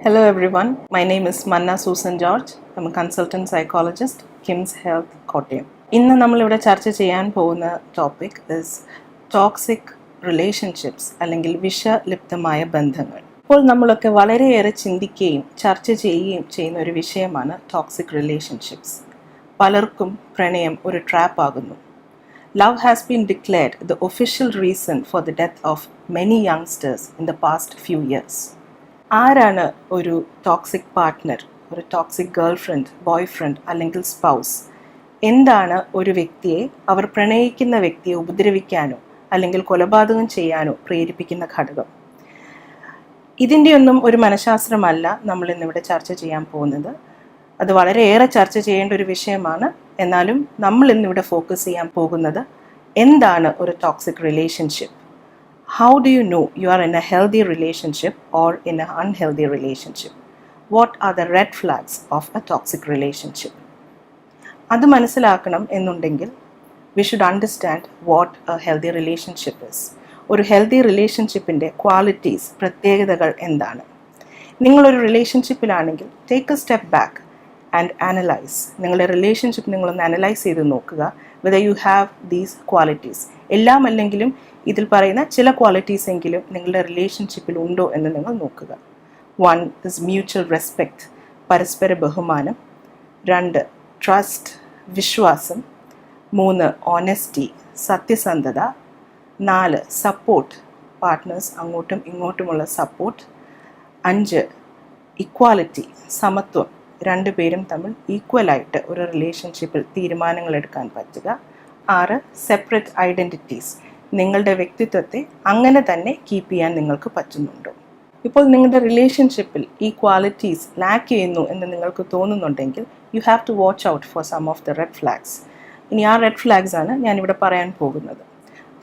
Hello everyone, my name is Manna Susan George. I'm a consultant psychologist, KIMS Health, Kottayam. ഇന്ന് നമ്മളിവിടെ ചർച്ച ചെയ്യാൻ പോകുന്ന ടോപ്പിക് ഇസ് ടോക്സിക് റിലേഷൻഷിപ്സ് അല്ലെങ്കിൽ വിഷലിപ്തമായ ബന്ധങ്ങൾ. ഇപ്പോൾ നമ്മളൊക്കെ വളരെയേറെ ചിന്തിക്കുകയും ചർച്ച ചെയ്യുകയും ചെയ്യുന്ന ഒരു വിഷയമാണ് ടോക്സിക് റിലേഷൻഷിപ്സ്. പലർക്കും പ്രണയം ഒരു ട്രാപ്പ് ആകുന്നു. Love has been declared the official reason for the death of many youngsters in the past few years. ആരാണ് ഒരു ടോക്സിക് പാർട്ട്ണർ, ഒരു toxic girl friend, boy friend അല്ലെങ്കിൽ സ്പൗസ്? എന്താണ് ഒരു വ്യക്തിയെ, അവർ പ്രണയിക്കുന്ന വ്യക്തിയെ ഉപദ്രവിക്കാനോ അല്ലെങ്കിൽ കൊലപാതകം ചെയ്യാനോ പ്രേരിപ്പിക്കുന്ന ഘടകം? ഇതിൻ്റെയൊന്നും ഒരു മനഃശാസ്ത്രമല്ല നമ്മൾ ഇന്നിവിടെ ചർച്ച ചെയ്യാൻ പോകുന്നത്. അത് വളരെയേറെ ചർച്ച ചെയ്യേണ്ട ഒരു വിഷയമാണ്. എന്നാലും നമ്മൾ ഇന്നിവിടെ ഫോക്കസ് ചെയ്യാൻ പോകുന്നത് എന്താണ് ഒരു toxic relationship. How do you know you are in a healthy relationship or in an unhealthy relationship? What are the red flags of a toxic relationship? അത് മനസ്സിലാക്കണം എന്നുണ്ടെങ്കിൽ we should understand what a healthy relationship is. ഒരു healthy റിലേഷൻഷിപ്പിൻ്റെ qualities, പ്രത്യേകതകൾ എന്താണ്? നിങ്ങളൊരു റിലേഷൻഷിപ്പിലാണെങ്കിൽ take a step back and analyse. നിങ്ങളുടെ റിലേഷൻഷിപ്പ് നിങ്ങളൊന്ന് അനലൈസ് ചെയ്ത് നോക്കുക. whether you have these qualities. എല്ലാം അല്ലെങ്കിലും ഇതിൽ പറയുന്ന ചില ക്വാളിറ്റീസ് എങ്കിലും നിങ്ങളുടെ റിലേഷൻഷിപ്പിൽ ഉണ്ടോ എന്ന് നിങ്ങൾ നോക്കുക. 1 is mutual respect, പരസ്പര ബഹുമാനം. 2 trust, വിശ്വാസം. 3 honesty, സത്യസന്ധത. 4 support, പാർട്ട്നേഴ്സ് അങ്ങോട്ടും ഇങ്ങോട്ടുമുള്ള സപ്പോർട്ട്. 5 equality, സമത്വം, രണ്ടുപേരും തമ്മിൽ ഈക്വലായിട്ട് ഒരു റിലേഷൻഷിപ്പിൽ തീരുമാനങ്ങൾ എടുക്കാൻ പറ്റുക. 6 സെപ്പറേറ്റ് ഐഡൻറ്റിറ്റീസ്, നിങ്ങളുടെ വ്യക്തിത്വത്തെ അങ്ങനെ തന്നെ കീപ്പ് ചെയ്യാൻ നിങ്ങൾക്ക് പറ്റുന്നുണ്ടോ? ഇപ്പോൾ നിങ്ങളുടെ റിലേഷൻഷിപ്പിൽ ഈ ക്വാളിറ്റീസ് ലാക്ക് ചെയ്യുന്നു എന്ന് നിങ്ങൾക്ക് തോന്നുന്നുണ്ടെങ്കിൽ you have to watch out for some of the red flags. ഇനി ആ റെഡ് ഫ്ലാഗ്സ് ആണ് ഞാനിവിടെ പറയാൻ പോകുന്നത്.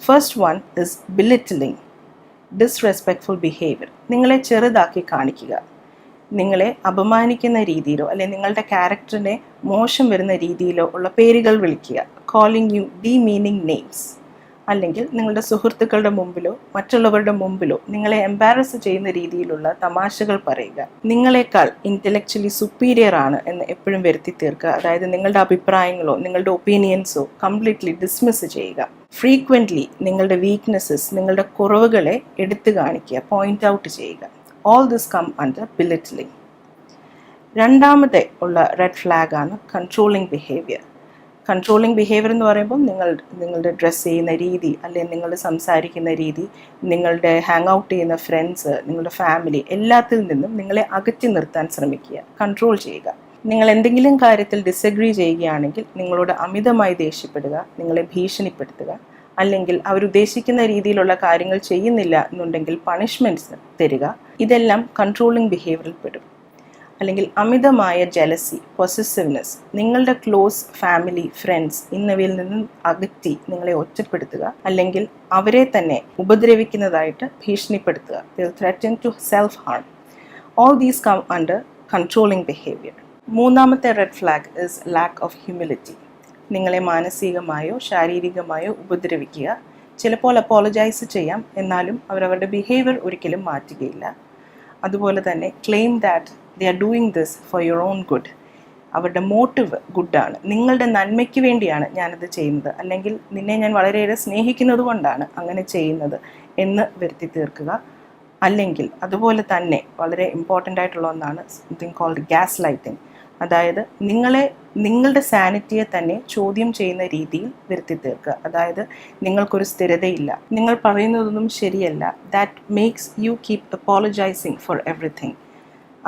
First one is belittling, disrespectful behaviour. നിങ്ങളെ ചെറുതാക്കി കാണിക്കുക, നിങ്ങളെ അപമാനിക്കുന്ന രീതിയിലോ അല്ലെങ്കിൽ നിങ്ങളുടെ ക്യാരക്ടറിനെ മോശം വരുന്ന രീതിയിലോ ഉള്ള പേരുകൾ വിളിക്കുക. Calling you demeaning names. അല്ലെങ്കിൽ നിങ്ങളുടെ സുഹൃത്തുക്കളുടെ മുമ്പിലോ മറ്റുള്ളവരുടെ മുമ്പിലോ നിങ്ങളെ എംബാരസ് ചെയ്യുന്ന രീതിയിലുള്ള തമാശകൾ പറയുക. നിങ്ങളെക്കാൾ ഇൻ്റലക്ച്വലി സുപ്പീരിയർ ആണ് എന്ന് എപ്പോഴും വരുത്തി തീർക്കുക. അതായത് നിങ്ങളുടെ അഭിപ്രായങ്ങളോ നിങ്ങളുടെ ഒപ്പീനിയൻസോ കംപ്ലീറ്റ്ലി ഡിസ്മിസ് ചെയ്യുക. ഫ്രീക്വൻ്റ്ലി നിങ്ങളുടെ വീക്ക്നെസ്സസ്, നിങ്ങളുടെ കുറവുകളെ എടുത്തു കാണിക്കുക, പോയിന്റ് ഔട്ട് ചെയ്യുക. All this come under belittling. രണ്ടാമത്തെ ഉള്ള റെഡ് ഫ്ലാഗ് ആണ് കൺട്രോളിങ് ബിഹേവിയർ. കൺട്രോളിങ് ബിഹേവിയർ എന്ന് പറയുമ്പോൾ നിങ്ങളുടെ ഡ്രസ്സ് ചെയ്യുന്ന രീതി, അല്ലെങ്കിൽ നിങ്ങൾ സംസാരിക്കുന്ന രീതി, നിങ്ങളുടെ ഹാങ് ഔട്ട് ചെയ്യുന്ന ഫ്രണ്ട്സ്, നിങ്ങളുടെ ഫാമിലി, എല്ലാത്തിൽ നിന്നും നിങ്ങളെ അകറ്റി നിർത്താൻ ശ്രമിക്കുക, കൺട്രോൾ ചെയ്യുക. നിങ്ങൾ എന്തെങ്കിലും കാര്യത്തിൽ ഡിസഗ്രി ചെയ്യുകയാണെങ്കിൽ നിങ്ങളോട് അമിതമായി ദേഷ്യപ്പെടുക, നിങ്ങളെ ഭീഷണിപ്പെടുത്തുക, അല്ലെങ്കിൽ അവരുദ്ദേശിക്കുന്ന രീതിയിലുള്ള കാര്യങ്ങൾ ചെയ്യുന്നില്ല എന്നുണ്ടെങ്കിൽ പണിഷ്മെൻറ്റ്സ് തരിക. ഇതെല്ലാം കൺട്രോളിങ് ബിഹേവിയറിൽ പെടും. അല്ലെങ്കിൽ അമിതമായ ജലസി, പൊസസീവ്നെസ്, നിങ്ങളുടെ ക്ലോസ് ഫാമിലി, ഫ്രണ്ട്സ് എന്നിവയിൽ നിന്നും അകറ്റി നിങ്ങളെ ഒറ്റപ്പെടുത്തുക, അല്ലെങ്കിൽ അവരെ തന്നെ ഉപദ്രവിക്കുന്നതായിട്ട് ഭീഷണിപ്പെടുത്തുക. They threaten to self-harm. All these come under controlling behavior. മൂന്നാമത്തെ red flag is lack of humility. നിങ്ങളെ മാനസികമായോ ശാരീരികമായോ ഉപദ്രവിക്കുക. ചിലപ്പോൾ അപ്പോളജൈസ് ചെയ്യാം, എന്നാലും അവരവരുടെ ബിഹേവിയർ ഒരിക്കലും മാറ്റുകയില്ല. അതുപോലെ തന്നെ claim that they are doing this for your own good. അവരുടെ മോട്ടീവ് ഗുഡാണ്, നിങ്ങളുടെ നന്മയ്ക്ക് വേണ്ടിയാണ് ഞാനത് ചെയ്യുന്നത്, അല്ലെങ്കിൽ നിന്നെ ഞാൻ വളരെയേറെ സ്നേഹിക്കുന്നത് കൊണ്ടാണ് അങ്ങനെ ചെയ്യുന്നത് എന്ന് വരുത്തി തീർക്കുക. അല്ലെങ്കിൽ അതുപോലെ തന്നെ വളരെ ഇമ്പോർട്ടൻ്റ് ആയിട്ടുള്ള ഒന്നാണ് സംതിങ് കോൾഡ് ഗ്യാസ് ലൈറ്റിംഗ്. അതായത് നിങ്ങളുടെ സാനിറ്റിയെ തന്നെ ചോദ്യം ചെയ്യുന്ന രീതിയിൽ വരുത്തി തീർക്കുക. അതായത് നിങ്ങൾക്കൊരു സ്ഥിരതയില്ല, നിങ്ങൾ പറയുന്നതൊന്നും ശരിയല്ല, that makes you keep apologising for everything.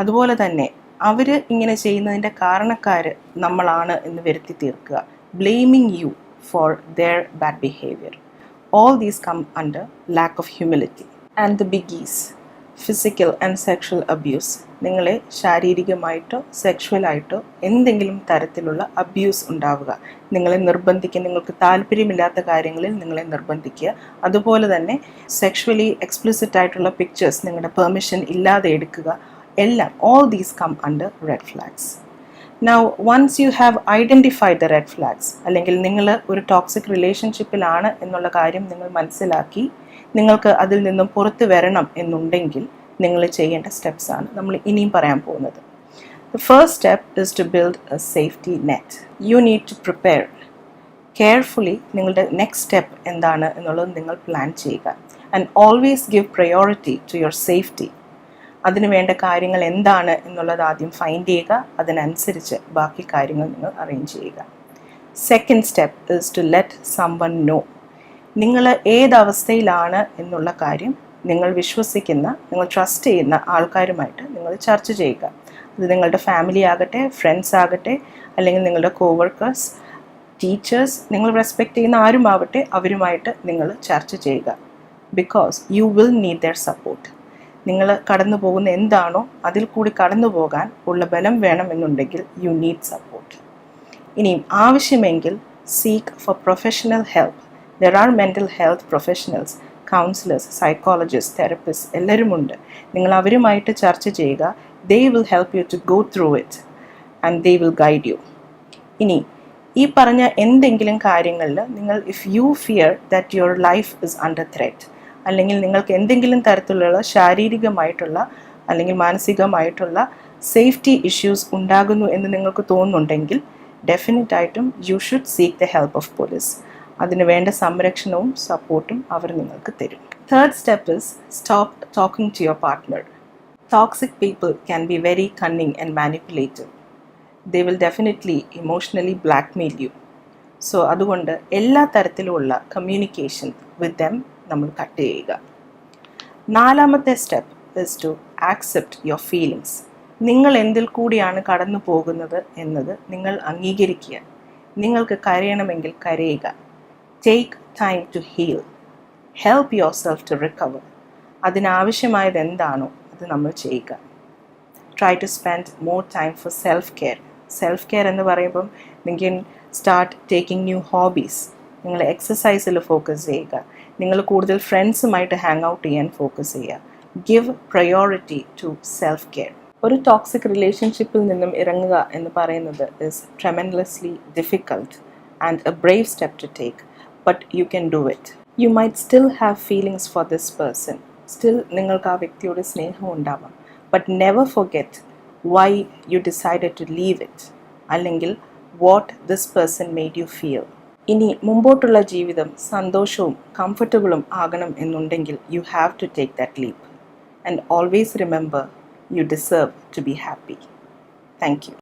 അതുപോലെ തന്നെ അവർ ഇങ്ങനെ ചെയ്യുന്നതിൻ്റെ കാരണക്കാർ നമ്മളാണ് എന്ന് വരുത്തി തീർക്കുക, blaming you for their bad behaviour. All these come under lack of humility. And the biggies, physical and sexual abuse. നിങ്ങളെ ശാരീരികമായിട്ടോ സെക്ഷുവലായിട്ടോ എന്തെങ്കിലും തരത്തിലുള്ള അബ്യൂസ് ഉണ്ടാവുക, നിങ്ങളെ നിർബന്ധിക്കുക, നിങ്ങൾക്ക് താല്പര്യമില്ലാത്ത കാര്യങ്ങളിൽ നിങ്ങളെ നിർബന്ധിക്കുക. അതുപോലെ തന്നെ സെക്ഷുവലി എക്സ്പ്ലിസിറ്റ് ആയിട്ടുള്ള പിക്ചേഴ്സ് നിങ്ങളുടെ പെർമിഷൻ ഇല്ലാതെ എടുക്കുക. എല്ലാം all these come under red flags. Now once you have identified the red flags, അല്ലെങ്കിൽ നിങ്ങൾ ഒരു ടോക്സിക് റിലേഷൻഷിപ്പിലാണ് എന്നുള്ള കാര്യം നിങ്ങൾ മനസ്സിലാക്കി നിങ്ങൾക്ക് അതിൽ നിന്നും പുറത്തു വരണം എന്നുണ്ടെങ്കിൽ നിങ്ങൾ ചെയ്യേണ്ട സ്റ്റെപ്സാണ് നമ്മൾ ഇനിയും പറയാൻ പോകുന്നത്. The first step is to build a safety net. You need to prepare. Carefully നിങ്ങളുടെ നെക്സ്റ്റ് സ്റ്റെപ്പ് എന്താണ് എന്നുള്ളത് നിങ്ങൾ പ്ലാൻ ചെയ്യുക. And always give priority to your safety. അതിന് വേണ്ട കാര്യങ്ങൾ എന്താണ് എന്നുള്ളത് ആദ്യം ഫൈൻഡ് ചെയ്യുക, അതിനനുസരിച്ച് ബാക്കി കാര്യങ്ങൾ നിങ്ങൾ അറേഞ്ച് ചെയ്യുക. Second step is to let someone know. നിങ്ങൾ ഏതവസ്ഥയിലാണ് എന്നുള്ള കാര്യം നിങ്ങൾ വിശ്വസിക്കുന്ന, നിങ്ങൾ ട്രസ്റ്റ് ചെയ്യുന്ന ആൾക്കാരുമായിട്ട് നിങ്ങൾ ചർച്ച ചെയ്യുക. അത് നിങ്ങളുടെ ഫാമിലി ആകട്ടെ, ഫ്രണ്ട്സ് ആകട്ടെ, അല്ലെങ്കിൽ നിങ്ങളുടെ കോവർക്കേഴ്സ്, ടീച്ചേഴ്സ്, നിങ്ങൾ റെസ്പെക്റ്റ് ചെയ്യുന്ന ആരുമാവട്ടെ, അവരുമായിട്ട് നിങ്ങൾ ചർച്ച ചെയ്യുക. Because you will need their support. നിങ്ങൾ കടന്നു പോകുന്ന എന്താണോ അതിൽ കൂടി കടന്നു പോകാൻ ഉള്ള ബലം വേണമെന്നുണ്ടെങ്കിൽ യു നീഡ് സപ്പോർട്ട്. ഇനിയും ആവശ്യമെങ്കിൽ seek for professional help. There are mental health professionals, counsellors, psychologist, therapist എല്ലാവരുമുണ്ട്. നിങ്ങൾ അവരുമായിട്ട് ചർച്ച ചെയ്യുക. They will help you to go through it and they will guide you. ഇനി ഈ പറഞ്ഞ എന്തെങ്കിലും കാര്യങ്ങളിൽ നിങ്ങൾ if you fear that your life is under threat, അല്ലെങ്കിൽ നിങ്ങൾക്ക് എന്തെങ്കിലും തരത്തിലുള്ള ശാരീരികമായിട്ടുള്ള അല്ലെങ്കിൽ മാനസികമായിട്ടുള്ള സേഫ്റ്റി ഇഷ്യൂസ് ഉണ്ടാകുന്നു എന്ന് നിങ്ങൾക്ക് തോന്നുന്നുണ്ടെങ്കിൽ ഡെഫിനറ്റായിട്ടും you should seek the help of police. അതിന് വേണ്ട സംരക്ഷണവും സപ്പോർട്ടും അവർ നിങ്ങൾക്ക് തരും. Third step is stop talking to your partner. Toxic people can be very cunning and manipulative. They will definitely emotionally blackmail you. So അതുകൊണ്ട് എല്ലാ തരത്തിലുമുള്ള കമ്മ്യൂണിക്കേഷൻ വിത്ത് ദം നമ്മൾ കട്ട് ചെയ്യുക. നാലാമത്തെ step is to accept your feelings. നിങ്ങൾ എന്തിൽ കൂടിയാണ് കടന്നു പോകുന്നത് എന്നത് നിങ്ങൾ അംഗീകരിക്കുക. നിങ്ങൾക്ക് കരയണമെങ്കിൽ കരയുക. Take time to heal. Help yourself to recover. അതിനാവശ്യമായത് എന്താണോ അത് നമ്മൾ ചെയ്യുക. Try to spend more time for self care. Self care എന്ന് പറയുമ്പം നിങ്ങൾ സ്റ്റാർട്ട് ടേക്കിംഗ് ന്യൂ ഹോബീസ്. നിങ്ങൾ എക്സസൈസിൽ ഫോക്കസ് ചെയ്യുക. നിങ്ങൾ കൂടുതൽ ഫ്രണ്ട്സുമായിട്ട് ഹാങ് ഔട്ട് ചെയ്യാൻ ഫോക്കസ് ചെയ്യുക. Give priority to self care. ഒരു ടോക്സിക് റിലേഷൻഷിപ്പിൽ നിന്നും ഇറങ്ങുക എന്ന് പറയുന്നത് is tremendously difficult and a brave step to take, but you can do it. You might still have feelings for this person. Still നിങ്ങൾക്ക് ആ വ്യക്തിയോട് സ്നേഹം ഉണ്ടാവാം. But never forget why you decided to leave it, അല്ലെങ്കിൽ what this person made you feel. ഇനി മുമ്പോട്ടുള്ള ജീവിതം സന്തോഷവും കംഫർട്ടബിളും ആകണം എന്നുണ്ടെങ്കിൽ you have to take that leap. And always remember, you deserve to be happy. Thank U.